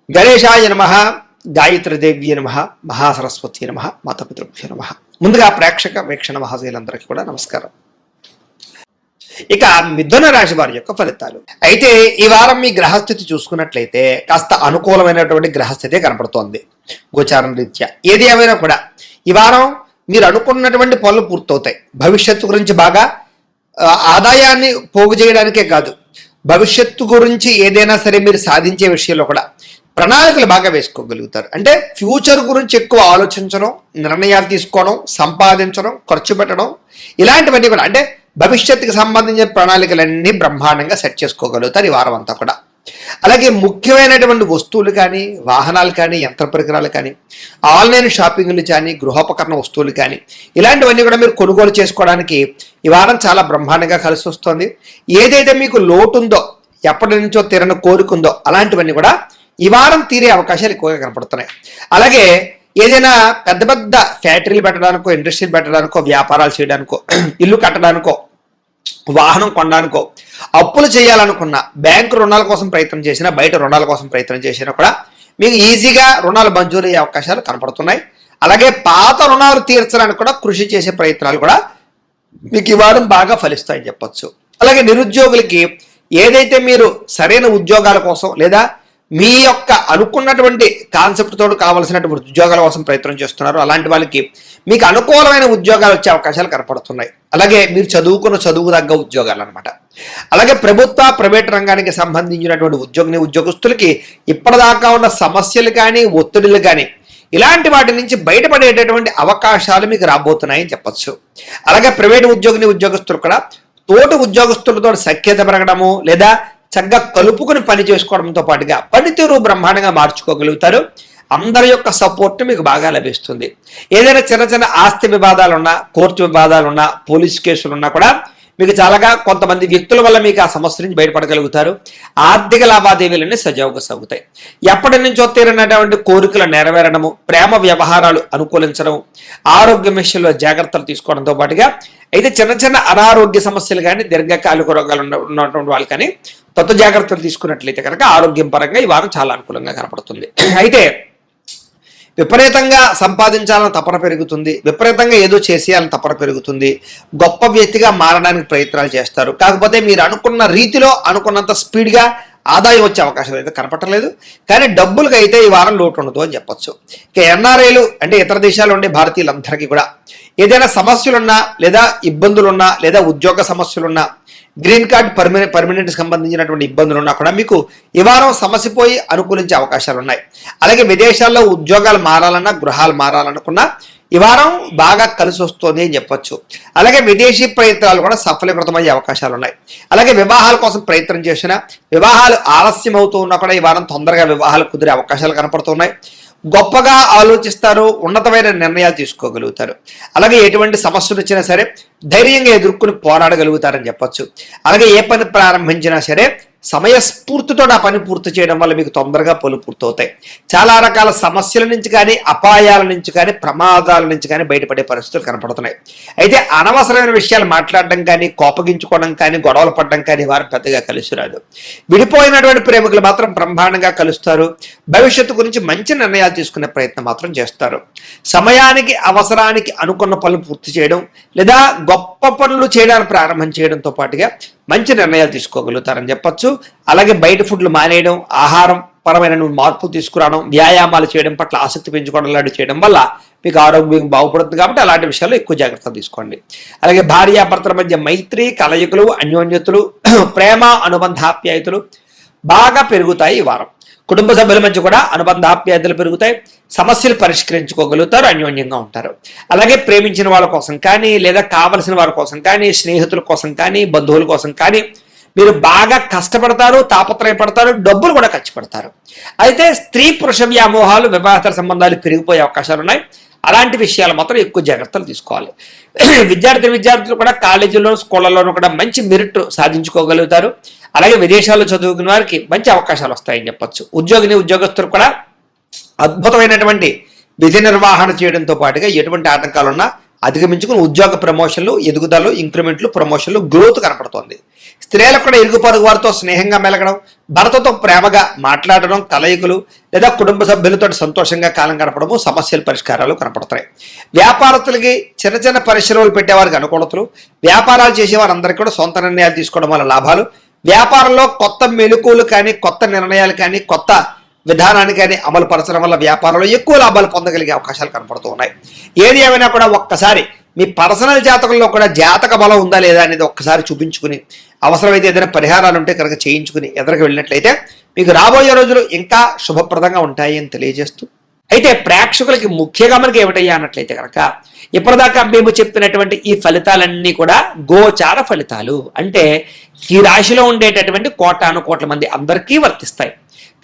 గణేశాయ నమః, గాయత్రీదేవ్య నమః, మహాసరస్వతి నమః, మాతాపితృభ్యో నమః. ముందుగా ప్రేక్షక వీక్షణ మహాశయులందరికీ కూడా నమస్కారం. ఇక మిథున రాశి వారి యొక్క ఫలితాలు. అయితే ఈ వారం మీ గ్రహస్థితి చూసుకున్నట్లయితే కాస్త అనుకూలమైనటువంటి గ్రహస్థితి కనపడుతోంది గోచారం రీత్యా. ఏది ఏమైనా కూడా ఈ వారం మీరు అనుకున్నటువంటి పనులు పూర్తవుతాయి. భవిష్యత్తు గురించి బాగా ఆదాయాన్ని పోగు చేయడానికే కాదు, భవిష్యత్తు గురించి ఏదైనా సరే మీరు సాధించే విషయంలో కూడా ప్రణాళికలు బాగా వేసుకోగలుగుతారు. అంటే ఫ్యూచర్ గురించి ఎక్కువ ఆలోచించడం, నిర్ణయాలు తీసుకోవడం, సంపాదించడం, ఖర్చు పెట్టడం, ఇలాంటివన్నీ కూడా అంటే భవిష్యత్తుకి సంబంధించిన ప్రణాళికలన్నీ బ్రహ్మాండంగా సెట్ చేసుకోగలుగుతారు ఈ వారం అంతా కూడా. అలాగే ముఖ్యమైనటువంటి వస్తువులు కానీ, వాహనాలు కానీ, యంత్ర పరికరాలు కానీ, ఆన్లైన్ షాపింగ్లు కానీ, గృహోపకరణ వస్తువులు కానీ, ఇలాంటివన్నీ కూడా మీరు కొనుగోలు చేసుకోవడానికి ఈ వారం చాలా బ్రహ్మాండంగా కలిసి వస్తుంది. ఏదైతే మీకు లోటు ఉందో, ఎప్పటి నుంచో తీరని కోరికుందో అలాంటివన్నీ కూడా ఈ వారం తీరే అవకాశాలు ఎక్కువగా కనపడుతున్నాయి. అలాగే ఏదైనా పెద్ద పెద్ద ఫ్యాక్టరీలు పెట్టడానికో, ఇండస్ట్రీలు పెట్టడానికో, వ్యాపారాలు చేయడానికో, ఇల్లు కట్టడానికో, వాహనం కొనడానికో, అప్పులు చేయాలనుకున్న, బ్యాంకు రుణాల కోసం ప్రయత్నం చేసినా, బయట రుణాల కోసం ప్రయత్నం చేసినా కూడా మీకు ఈజీగా రుణాలు మంజూరు అయ్యే అవకాశాలు కనపడుతున్నాయి. అలాగే పాత రుణాలు తీర్చడానికి కూడా కృషి చేసే ప్రయత్నాలు కూడా మీకు ఈ వారం బాగా ఫలిస్తాయని చెప్పొచ్చు. అలాగే నిరుద్యోగులకి ఏదైతే మీరు సరైన ఉద్యోగాల కోసం లేదా మీ యొక్క అనుకున్నటువంటి కాన్సెప్ట్ తోడు కావాల్సినటువంటి ఉద్యోగాల కోసం ప్రయత్నం చేస్తున్నారు, అలాంటి వాళ్ళకి మీకు అనుకూలమైన ఉద్యోగాలు వచ్చే అవకాశాలు కనపడుతున్నాయి. అలాగే మీరు చదువుకున్న చదువు తగ్గ ఉద్యోగాలు అనమాట. అలాగే ప్రభుత్వ ప్రైవేట్ రంగానికి సంబంధించినటువంటి ఉద్యోగస్తులకి ఇప్పటిదాకా ఉన్న సమస్యలు కానీ, ఒత్తిడులు కానీ, ఇలాంటి వాటి నుంచి బయటపడేటటువంటి అవకాశాలు మీకు రాబోతున్నాయని చెప్పచ్చు. అలాగే ప్రైవేట్ ఉద్యోగస్తులు కూడా తోటి ఉద్యోగస్తులతో సఖ్యత పెరగడము లేదా చక్కగా కలుపుకుని పని చేసుకోవడంతో పాటుగా పనితీరు బ్రహ్మాండంగా మార్చుకోగలుగుతారు. అందరి యొక్క సపోర్ట్ మీకు బాగా లభిస్తుంది. ఏదైనా చిన్న చిన్న ఆస్తి వివాదాలున్నా, కోర్టు వివాదాలున్నా, పోలీస్ కేసులున్నా కూడా మీకు చాలాగా కొంతమంది వ్యక్తుల వల్ల మీకు ఆ సమస్య నుంచి బయటపడగలుగుతారు. ఆర్థిక లావాదేవీలన్నీ సజావుగా సాగుతాయి. ఎప్పటి నుంచో తీరినటువంటి కోరికలు నెరవేరడము, ప్రేమ వ్యవహారాలు అనుకూలించడం, ఆరోగ్య విషయంలో జాగ్రత్తలు తీసుకోవడంతో పాటుగా అయితే చిన్న చిన్న అనారోగ్య సమస్యలు కానీ, దీర్ఘకాలిక రోగాలు ఉన్నటువంటి వాళ్ళు కానీ కొత్త జాగ్రత్తలు తీసుకున్నట్లయితే కనుక ఆరోగ్యం పరంగా ఈ వారం చాలా అనుకూలంగా కనపడుతుంది. అయితే విపరీతంగా సంపాదించాలని తపన పెరుగుతుంది, విపరీతంగా ఏదో చేసేయాలని తపన పెరుగుతుంది, గొప్ప వ్యక్తిగా మారడానికి ప్రయత్నాలు చేస్తారు. కాకపోతే మీరు అనుకున్న రీతిలో అనుకున్నంత స్పీడ్గా ఆదాయం వచ్చే అవకాశం అయితే కనపడలేదు. కానీ డబ్బులకు అయితే ఈ వారం లోటు ఉండదు అని చెప్పొచ్చు. ఇక ఎన్ఆర్ఐలు అంటే ఇతర దేశాల్లో ఉండే భారతీయులందరికీ కూడా ఏదైనా సమస్యలున్నా లేదా ఇబ్బందులున్నా లేదా ఉద్యోగ సమస్యలున్నా, గ్రీన్ కార్డ్ పర్మనెంట్ సంబంధించినటువంటి ఇబ్బందులు ఉన్నా కూడా మీకు ఈ వారం సమస్య పోయి అనుకూలించే అవకాశాలు ఉన్నాయి. అలాగే విదేశాల్లో ఉద్యోగాలు మారాలన్నా, గృహాలు మారాలనుకున్నా ఈ వారం బాగా కలిసి వస్తుంది అని చెప్పొచ్చు. అలాగే విదేశీ ప్రయత్నాలు కూడా సఫలీకృతమయ్యే అవకాశాలు ఉన్నాయి. అలాగే వివాహాల కోసం ప్రయత్నం చేసినా, వివాహాలు ఆలస్యం అవుతూ ఉన్నా కూడా ఈ వారం తొందరగా వివాహాలు కుదిరే అవకాశాలు కనపడుతున్నాయి. గొప్పగా ఆలోచిస్తారు, ఉన్నతమైన నిర్ణయాలు తీసుకోగలుగుతారు. అలాగే ఎటువంటి సమస్యలు వచ్చినా సరే ధైర్యంగా ఎదుర్కొని పోరాడగలుగుతారని చెప్పొచ్చు. అలాగే ఏ పని ప్రారంభించినా సరే సమయస్ఫూర్తితో ఆ పని పూర్తి చేయడం వల్ల మీకు తొందరగా పనులు పూర్తవుతాయి. చాలా రకాల సమస్యల నుంచి కానీ, అపాయాల నుంచి కానీ, ప్రమాదాల నుంచి కానీ బయటపడే పరిస్థితులు కనపడుతున్నాయి. అయితే అనవసరమైన విషయాలు మాట్లాడడం కానీ, కోపగించుకోవడం కానీ, గొడవలు పడడం కానీ వారు పెద్దగా కలిసి రాదు. విడిపోయినటువంటి ప్రేమికులు మాత్రం బ్రహ్మాండంగా కలుస్తారు. భవిష్యత్తు గురించి మంచి నిర్ణయాలు తీసుకునే ప్రయత్నం మాత్రం చేస్తారు. సమయానికి, అవసరానికి అనుకున్న పనులు పూర్తి చేయడం లేదా గొప్ప పనులు చేయడానికి ప్రారంభం చేయడంతో పాటుగా మంచి నిర్ణయాలు తీసుకోగలుగుతారని చెప్పొచ్చు. అలాగే బయట ఫుడ్లు మానేయడం, ఆహారం పరమైన మార్పులు తీసుకురావడం, వ్యాయామాలు చేయడం పట్ల ఆసక్తి పెంచుకోవడం లాంటివి చేయడం వల్ల మీకు ఆరోగ్యం బాగుపడుతుంది. కాబట్టి అలాంటి విషయాల్లో ఎక్కువ జాగ్రత్తలు తీసుకోండి. అలాగే భార్యాభర్తల మధ్య మైత్రి, కలయికలు, అన్యోన్యతలు, ప్రేమ, అనుబంధాప్యాయతలు బాగా పెరుగుతాయి ఈ వారం. కుటుంబ సభ్యుల మధ్య కూడా అనుబంధాప్యాయతలు పెరుగుతాయి. సమస్యలు పరిష్కరించుకోగలుగుతారు, అన్యోన్యంగా ఉంటారు. అలాగే ప్రేమించిన వాళ్ళ కోసం కానీ, లేదా కావలసిన వారి కోసం కానీ, స్నేహితుల కోసం కానీ, బంధువుల కోసం కానీ మీరు బాగా కష్టపడతారు, తాపత్రయపడతారు, డబ్బులు కూడా ఖర్చు పెడతారు. అయితే స్త్రీ పురుష వ్యామోహాలు, వివాహేతర సంబంధాలు పెరిగిపోయే అవకాశాలు ఉన్నాయి. అలాంటి విషయాలు మాత్రం ఎక్కువ జాగ్రత్తలు తీసుకోవాలి. విద్యార్థులు కూడా కాలేజీలో, స్కూళ్ళలోనూ కూడా మంచి మెరిట్ సాధించుకోగలుగుతారు. అలాగే విదేశాల్లో చదువుకున్న వారికి మంచి అవకాశాలు వస్తాయని చెప్పొచ్చు. ఉద్యోగస్తులు కూడా అద్భుతమైనటువంటి విధి నిర్వహణ చేయడంతో పాటుగా ఎటువంటి ఆటంకాలున్నా అధిగమించుకుని ఉద్యోగ ప్రమోషన్లు, ఎదుగుదల, ఇంక్రిమెంట్లు, ప్రమోషన్లు, గ్రోత్ కనపడుతోంది. స్త్రీలకు కూడా ఇరుగు పొరుగు వారితో స్నేహంగా మెలగడం, భర్తతో ప్రేమగా మాట్లాడడం, కలయికలు లేదా కుటుంబ సభ్యులతో సంతోషంగా కాలం గడపడము, సమస్యల పరిష్కారాలు కనపడతాయి. వ్యాపారస్తులకి చిన్న చిన్న పరిశ్రమలు పెట్టేవారికి అనుకూలతలు, వ్యాపారాలు చేసేవారందరికీ కూడా సొంత నిర్ణయాలు తీసుకోవడం వల్ల లాభాలు, వ్యాపారంలో కొత్త మెలకువలు కానీ, కొత్త నిర్ణయాలు కానీ, కొత్త విధానాన్ని కానీ అమలు పరచడం వల్ల వ్యాపారంలో ఎక్కువ లాభాలు పొందగలిగే అవకాశాలు కనపడుతూ ఉన్నాయి. ఏది ఏమైనా కూడా ఒక్కసారి మీ పర్సనల్ జాతకంలో కూడా జాతక బలం ఉందా లేదా అనేది ఒక్కసారి చూపించుకుని, అవసరమైతే ఏదైనా పరిహారాలు ఉంటే కనుక చేయించుకుని ఎదురుకు వెళ్ళినట్లయితే మీకు రాబోయే రోజులు ఇంకా శుభప్రదంగా ఉంటాయి అని తెలియజేస్తూ, అయితే ప్రేక్షకులకి ముఖ్యంగా మనకి ఏమిటయ్యా అన్నట్లయితే కనుక ఇప్పటిదాకా మేము చెప్పినటువంటి ఈ ఫలితాలన్నీ కూడా గోచార ఫలితాలు, అంటే ఈ రాశిలో ఉండేటటువంటి కోటాను కోట్ల మంది అందరికీ వర్తిస్తాయి.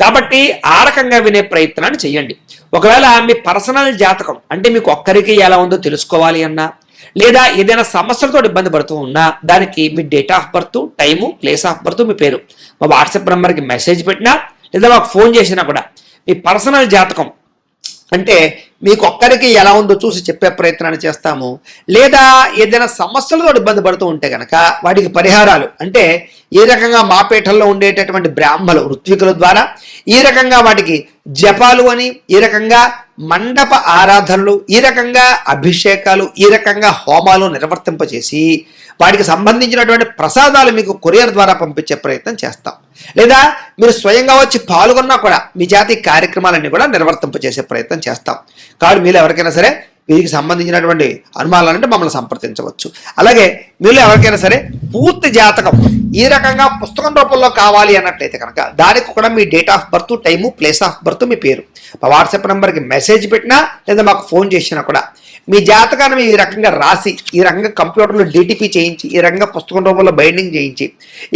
కాబట్టి ఆ రకంగా వినే ప్రయత్నాన్ని చేయండి. ఒకవేళ మీ పర్సనల్ జాతకం అంటే మీకు ఒక్కరికి ఎలా ఉందో తెలుసుకోవాలి అన్నా, లేదా ఏదైనా సమస్యలతో ఇబ్బంది పడుతూ ఉన్నా, దానికి మీ date of birth, time, place of birth, మీ పేరు మా వాట్సాప్ నెంబర్కి మెసేజ్ పెట్టినా లేదా మాకు ఫోన్ చేసినా కూడా మీ పర్సనల్ జాతకం అంటే మీకు ఒక్కరికి ఎలా ఉందో చూసి చెప్పే ప్రయత్నాన్ని చేస్తాము. లేదా ఏదైనా సమస్యలతో ఇబ్బంది పడుతూ ఉంటే కనుక వాటికి పరిహారాలు అంటే ఈ రకంగా మా పీఠంలో ఉండేటటువంటి బ్రాహ్మలు ఋత్వికుల ద్వారా ఈ రకంగా వాటికి జపాలు అని, ఈ రకంగా మండప ఆరాధనలు, ఈ రకంగా అభిషేకాలు, ఈ రకంగా హోమాలు నిర్వర్తింపచేసి వాటికి సంబంధించినటువంటి ప్రసాదాలు మీకు కొరియర్ ద్వారా పంపించే ప్రయత్నం చేస్తాం. లేదా మీరు స్వయంగా వచ్చి పాల్గొన్నా కూడా మీ జాతి కార్యక్రమాలన్నీ కూడా నిర్వర్తింపచేసే ప్రయత్నం చేస్తాం. కాబట్టి మీరు ఎవరికైనా సరే వీరికి సంబంధించినటువంటి అనుమానాలంటే మమ్మల్ని సంప్రదించవచ్చు. అలాగే మీరు ఎవరికైనా సరే పూర్తి జాతకం ఈ రకంగా పుస్తకం రూపంలో కావాలి అన్నట్లయితే కనుక దానికి కూడా మీ date of birth, time, place of birth, మీ పేరు మా వాట్సాప్ నెంబర్కి మెసేజ్ పెట్టినా లేదా మాకు ఫోన్ చేసినా కూడా మీ జాతకాన్ని ఈ రకంగా రాసి, ఈ రకంగా కంప్యూటర్లో డిటిపి చేయించి, ఈ రకంగా పుస్తకం రూపంలో బైండింగ్ చేయించి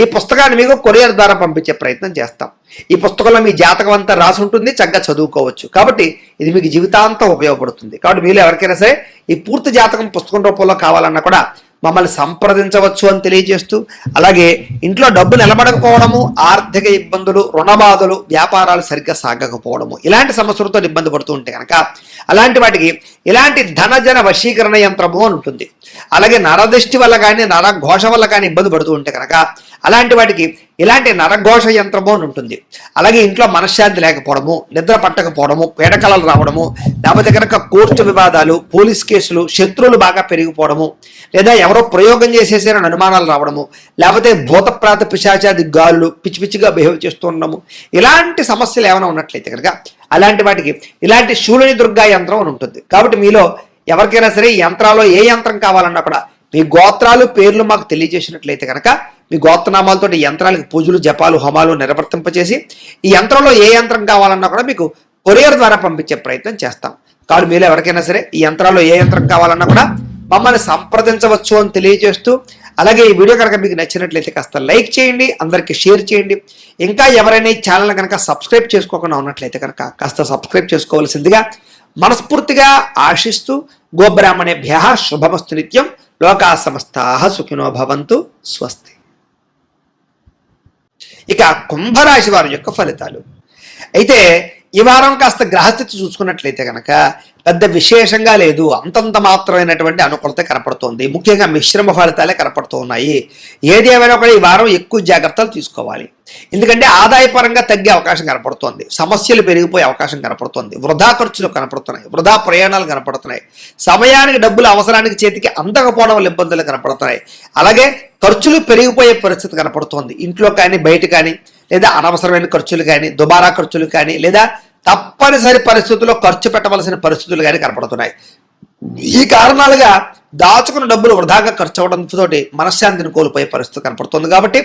ఈ పుస్తకాన్ని మీకు కొరియర్ ద్వారా పంపించే ప్రయత్నం చేస్తాం. ఈ పుస్తకంలో మీ జాతకం అంతా రాసి ఉంటుంది, చక్కగా చదువుకోవచ్చు. కాబట్టి ఇది మీకు జీవితాంతం ఉపయోగపడుతుంది. కాబట్టి మీరు ఎవరికైనా సరే ఈ పూర్తి జాతకం పుస్తకం రూపంలో కావాలన్నా కూడా మమ్మల్ని సంప్రదించవచ్చు అని తెలియజేస్తూ, అలాగే ఇంట్లో డబ్బు నిలబడకపోవడము, ఆర్థిక ఇబ్బందులు, రుణబాధలు, వ్యాపారాలు సరిగ్గా సాగకపోవడము, ఇలాంటి సమస్యలతో ఇబ్బంది పడుతూ ఉంటే కనుక అలాంటి వాటికి ఇలాంటి ధనజన వశీకరణ యంత్రము అని ఉంటుంది. అలాగే నరదృష్టి వల్ల కానీ, నరఘోష వల్ల కానీ ఇబ్బంది పడుతూ ఉంటే కనుక అలాంటి వాటికి ఇలాంటి నరఘోష యంత్రము అని ఉంటుంది. అలాగే ఇంట్లో మనశ్శాంతి లేకపోవడము, నిద్ర పట్టకపోవడము, పీడకలలు రావడము, లేకపోతే కనుక కోర్టు వివాదాలు, పోలీస్ కేసులు, శత్రువులు బాగా పెరిగిపోవడము, లేదా ఎవరో ప్రయోగం చేసేసారని అనుమానాలు రావడము, లేకపోతే భూతప్రాత పిశాచాది గాళ్ళు పిచ్చి పిచ్చిగా బిహేవ్ చేస్తూ ఉండడము, ఇలాంటి సమస్యలు ఏమైనా ఉన్నట్లయితే కనుక అలాంటి వాటికి ఇలాంటి శూలిని దుర్గా యంత్రం అని ఉంటుంది. కాబట్టి మీలో ఎవరికైనా సరే ఈ యంత్రాల్లో ఏ యంత్రం కావాలన్నా కూడా మీ గోత్రాలు, పేర్లు మాకు తెలియజేసినట్లయితే కనుక మీ గోత్రనామాలతో ఈ యంత్రాలకు పూజలు, జపాలు, హోమాలు నిర్వర్తింపచేసి ఈ యంత్రంలో ఏ యంత్రం కావాలన్నా కూడా మీకు కొరియర్ ద్వారా పంపించే ప్రయత్నం చేస్తాం. కాబట్టి మీరు ఎవరికైనా సరే ఈ యంత్రాల్లో ఏ యంత్రం కావాలన్నా కూడా మమ్మల్ని సంప్రదించవచ్చు అని తెలియజేస్తూ, అలాగే ఈ వీడియో కనుక మీకు నచ్చినట్లయితే కాస్త లైక్ చేయండి, అందరికీ షేర్ చేయండి. ఇంకా ఎవరైనా ఈ ఛానల్ కనుక సబ్స్క్రైబ్ చేసుకోకుండా ఉన్నట్లయితే కనుక కాస్త సబ్స్క్రైబ్ చేసుకోవాల్సిందిగా మనస్ఫూర్తిగా ఆశిస్తూ, గోబ్రాహ్మణేభ్యః శుభమస్తు నిత్యం, లోకా సమస్తాః సుఖినో భవంతు, స్వస్తి. ఇక కుంభరాశి వారి యొక్క ఫలితాలు. అయితే ఈ వారం కాస్త గ్రహస్థితి చూసుకున్నట్లయితే కనుక పెద్ద విశేషంగా లేదు, అంతంత మాత్రమైనటువంటి అనుకూలత కనపడుతోంది. ముఖ్యంగా మిశ్రమ ఫలితాలే కనపడుతూ ఉన్నాయి. ఏది ఏమైనా కూడా ఈ వారం ఎక్కువ జాగ్రత్తలు తీసుకోవాలి. ఎందుకంటే ఆదాయపరంగా తగ్గే అవకాశం కనపడుతోంది, సమస్యలు పెరిగిపోయే అవకాశం కనపడుతోంది, వృధా ఖర్చులు కనపడుతున్నాయి, వృధా ప్రయాణాలు కనపడుతున్నాయి, సమయానికి డబ్బులు అవసరానికి చేతికి అందకపోవడం వల్ల ఇబ్బందులు కనపడుతున్నాయి. అలాగే ఖర్చులు పెరిగిపోయే పరిస్థితి కనపడుతోంది. ఇంట్లో కానీ, బయట కానీ, లేదా అనవసరమైన ఖర్చులు కానీ, దుబారా ఖర్చులు కానీ, లేదా తప్పనిసరి పరిస్థితుల్లో ఖర్చు పెట్టవలసిన పరిస్థితులు కానీ కనపడుతున్నాయి. ఈ కారణాలుగా దాచుకున్న డబ్బులు వృధాగా ఖర్చు అవడంతో మనశ్శాంతిని కోల్పోయే పరిస్థితి కనపడుతుంది. కాబట్టి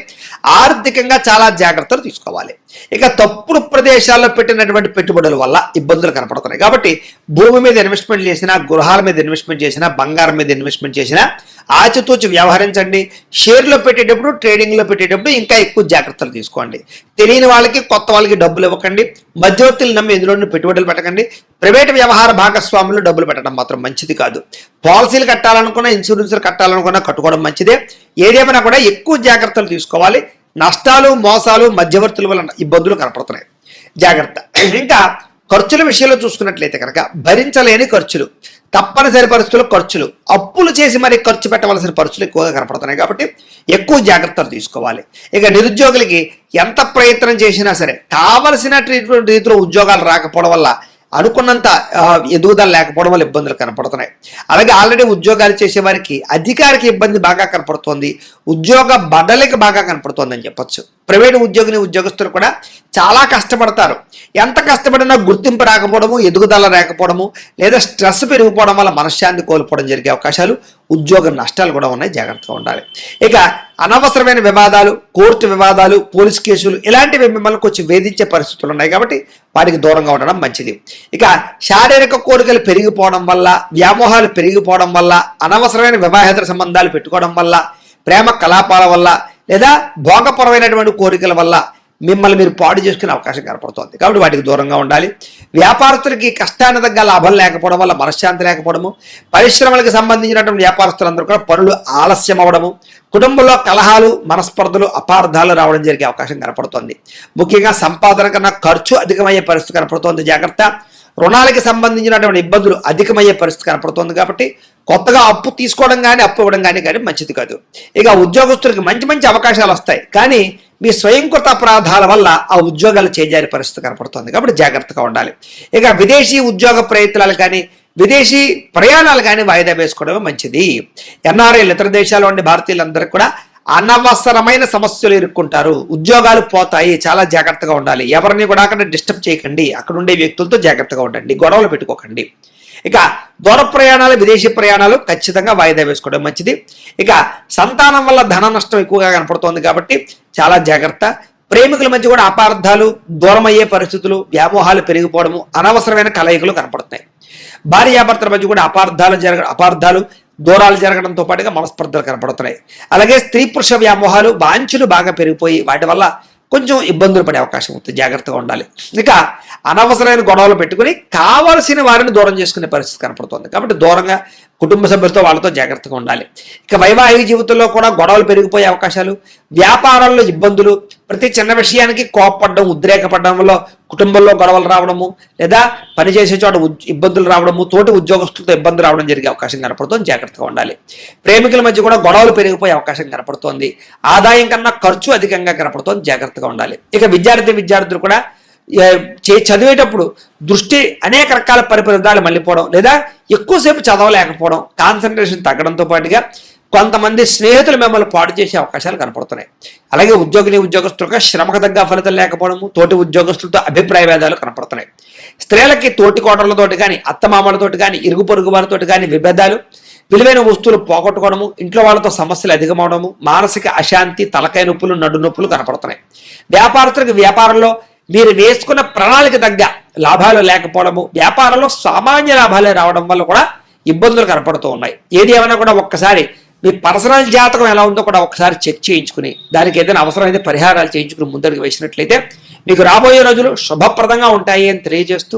ఆర్థికంగా చాలా జాగ్రత్తలు తీసుకోవాలి. ఇక తప్పుడు ప్రదేశాల్లో పెట్టినటువంటి పెట్టుబడుల వల్ల ఇబ్బందులు కనపడుతున్నాయి. కాబట్టి భూమి మీద ఇన్వెస్ట్మెంట్ చేసినా, గృహాల మీద ఇన్వెస్ట్మెంట్ చేసినా, బంగారం మీద ఇన్వెస్ట్మెంట్ చేసినా ఆచితూచి వ్యవహరించండి. షేర్లో పెట్టేటప్పుడు, ట్రేడింగ్లో పెట్టేటప్పుడు ఇంకా ఎక్కువ జాగ్రత్తలు తీసుకోండి. తెలియని వాళ్ళకి, కొత్త వాళ్ళకి డబ్బులు ఇవ్వకండి. మధ్యవర్తులు నమ్మి ఎందులోనూ పెట్టుబడులు పెట్టకండి. ప్రైవేట్ వ్యవహార భాగస్వాములు డబ్బులు పెట్టడం మాత్రం మంచిది కాదు. పాలసీలు కట్టాలనుకున్నా, ఇన్సూరెన్స్లు కట్టాలనుకున్నా కట్టుకోవడం మంచిదే. ఏదేమైనా కూడా ఎక్కువ జాగ్రత్తలు తీసుకోవాలి. నష్టాలు, మోసాలు, మధ్యవర్తుల వల్ల ఇబ్బందులు కనపడుతున్నాయి, జాగ్రత్త. ఇంకా ఖర్చుల విషయంలో చూసుకున్నట్లయితే కనుక భరించలేని ఖర్చులు, తప్పనిసరి పరిస్థితుల్లో ఖర్చులు, అప్పులు చేసి మరి ఖర్చు పెట్టవలసిన పరిస్థితులు ఎక్కువగా కనపడుతున్నాయి కాబట్టి ఎక్కువ జాగ్రత్తలు తీసుకోవాలి. ఇక నిరుద్యోగులకి ఎంత ప్రయత్నం చేసినా సరే కావలసినటువంటి రీతిలో ఉద్యోగాలు రాకపోవడం వల్ల, అనుకున్నంత ఎదుగుదల లేకపోవడం వల్ల ఇబ్బందులు కనపడుతున్నాయి. అలాగే ఆల్రెడీ ఉద్యోగాలు చేసే వారికి అధికారికి ఇబ్బంది బాగా కనపడుతోంది, ఉద్యోగ బడలికి బాగా కనపడుతోంది అని చెప్పొచ్చు. ప్రైవేటు ఉద్యోగస్తులు కూడా చాలా కష్టపడతారు. ఎంత కష్టపడినా గుర్తింపు రాకపోవడము, ఎదుగుదల రాకపోవడము, లేదా స్ట్రెస్ పెరిగిపోవడం వల్ల మనశ్శాంతి కోల్పోవడం జరిగే అవకాశాలు, ఉద్యోగ నష్టాలు కూడా ఉన్నాయి. జాగ్రత్తగా ఉండాలి. ఇక అనవసరమైన వివాదాలు, కోర్టు వివాదాలు, పోలీస్ కేసులు ఇలాంటివి మిమ్మల్ని కొంచెం వేధించే పరిస్థితులు ఉన్నాయి కాబట్టి వాటికి దూరంగా ఉండడం మంచిది. ఇక శారీరక కోరికలు పెరిగిపోవడం వల్ల, వ్యామోహాలు పెరిగిపోవడం వల్ల, అనవసరమైన వివాహేతర సంబంధాలు పెట్టుకోవడం వల్ల, ప్రేమ కలాపాల వల్ల, లేదా భోగపరమైనటువంటి కోరికల వల్ల మిమ్మల్ని మీరు పాడు చేసుకునే అవకాశం కనపడుతుంది కాబట్టి వాటికి దూరంగా ఉండాలి. వ్యాపారస్తులకి కష్టాన్ని తగ్గ లాభం లేకపోవడం వల్ల మనశ్శాంతి లేకపోవడము, పరిశ్రమలకు సంబంధించినటువంటి వ్యాపారస్తులందరూ కూడా పనులు ఆలస్యం అవ్వడము, కుటుంబంలో కలహాలు, మనస్పర్ధలు, అపార్థాలు రావడం జరిగే అవకాశం కనపడుతుంది. ముఖ్యంగా సంపాదన కన్నా ఖర్చు అధికమయ్యే పరిస్థితి కనపడుతోంది. జాగ్రత్త. రుణాలకి సంబంధించినటువంటి ఇబ్బందులు అధికమయ్యే పరిస్థితి కనపడుతుంది కాబట్టి కొత్తగా అప్పు తీసుకోవడం కానీ అప్పు ఇవ్వడం కానీ మంచిది కాదు. ఇక ఉద్యోగస్తులకు మంచి మంచి అవకాశాలు వస్తాయి కానీ మీ స్వయంకృత అపరాధాల వల్ల ఆ ఉద్యోగాలు చేజారే పరిస్థితి కనపడుతుంది కాబట్టి జాగ్రత్తగా ఉండాలి. ఇక విదేశీ ఉద్యోగ ప్రయత్నాలు కానీ విదేశీ ప్రయాణాలు కానీ వాయిదా వేసుకోవడమే మంచిది. ఎన్ఆర్ఐలు, ఇతర దేశాల నుండి భారతీయులందరికీ కూడా అనవసరమైన సమస్యలు ఎదుర్కొంటారు, ఉద్యోగాలు పోతాయి. చాలా జాగ్రత్తగా ఉండాలి. ఎవరిని కూడా అక్కడ డిస్టర్బ్ చేయకండి, అక్కడ ఉండే వ్యక్తులతో జాగ్రత్తగా ఉండండి, గొడవలు పెట్టుకోకండి. ఇక దూర ప్రయాణాలు, విదేశీ ప్రయాణాలు ఖచ్చితంగా వాయిదా వేసుకోవడం మంచిది. ఇక సంతానం వల్ల ధన నష్టం ఎక్కువగా కనపడుతోంది కాబట్టి చాలా జాగ్రత్త. ప్రేమికుల మధ్య కూడా అపార్థాలు, దూరం అయ్యే పరిస్థితులు, వ్యామోహాలు పెరిగిపోవడము, అనవసరమైన కలయికలు కనపడుతున్నాయి. భార్యాభర్తల మధ్య కూడా అపార్థాలు, దూరాలు జరగడంతో పాటుగా మనస్పర్ధలు కనపడుతున్నాయి. అలాగే స్త్రీ పురుష వ్యామోహాలు, వాంఛలు బాగా పెరిగిపోయి వాటి వల్ల కొంచెం ఇబ్బందులు పడే అవకాశం ఉంటుంది. జాగ్రత్తగా ఉండాలి. ఇక అనవసరమైన గొడవలు పెట్టుకుని కావాల్సిన వారిని దూరం చేసుకునే పరిస్థితి కనపడుతుంది కాబట్టి దూరంగా కుటుంబ సభ్యులతో వాళ్ళతో జాగ్రత్తగా ఉండాలి. ఇక వైవాహిక జీవితంలో కూడా గొడవలు పెరిగిపోయే అవకాశాలు, వ్యాపారాల్లో ఇబ్బందులు, ప్రతి చిన్న విషయానికి కోపపడడం, ఉద్రేకపడడం వల్ల కుటుంబంలో గొడవలు రావడము, లేదా పనిచేసే చోట ఇబ్బందులు రావడము, తోటి ఉద్యోగస్తులతో ఇబ్బందులు రావడం జరిగే అవకాశం కనపడుతుంది. జాగ్రత్తగా ఉండాలి. ప్రేమికుల మధ్య కూడా గొడవలు పెరిగిపోయే అవకాశం కనపడుతోంది. ఆదాయం కన్నా ఖర్చు అధికంగా కనపడుతోంది. జాగ్రత్తగా ఉండాలి. ఇక విద్యార్థులు కూడా చదివేటప్పుడు దృష్టి అనేక రకాల పరిపరిధాలు మళ్ళీపోవడం, లేదా ఎక్కువసేపు చదవలేకపోవడం, కాన్సన్ట్రేషన్ తగ్గడంతో పాటుగా కొంతమంది స్నేహితులు మిమ్మల్ని పాడు చేసే అవకాశాలు కనపడుతున్నాయి. అలాగే ఉద్యోగస్తులుగా శ్రమకు తగ్గ ఫలితం లేకపోవడము, తోటి ఉద్యోగస్తులతో అభిప్రాయ భేదాలు కనపడుతున్నాయి. స్త్రీలకి తోటి కోటలతోటి కానీ, అత్తమామలతోటి కానీ, ఇరుగు పొరుగు వారితోటి కానీ విభేదాలు, విలువైన వస్తువులు పోగొట్టుకోవడము, ఇంట్లో వాళ్ళతో సమస్యలు అధికమవడము, మానసిక అశాంతి, తలకాయ నొప్పులు, నడు నొప్పులు కనపడుతున్నాయి. వ్యాపారస్తులకు వ్యాపారంలో మీరు వేసుకున్న ప్రణాళిక తగ్గ లాభాలు లేకపోవడము, వ్యాపారంలో సామాన్య లాభాలే రావడం వల్ల కూడా ఇబ్బందులు కనపడుతూ ఉన్నాయి. ఏది ఏమైనా కూడా ఒక్కసారి మీ పర్సనల్ జాతకం ఎలా ఉందో కూడా ఒకసారి చెక్ చేయించుకుని దానికి ఏదైనా అవసరమైతే పరిహారాలు చేయించుకుని ముందడుగు వేసినట్లయితే మీకు రాబోయే రోజులు శుభప్రదంగా ఉంటాయి అని తెలియజేస్తూ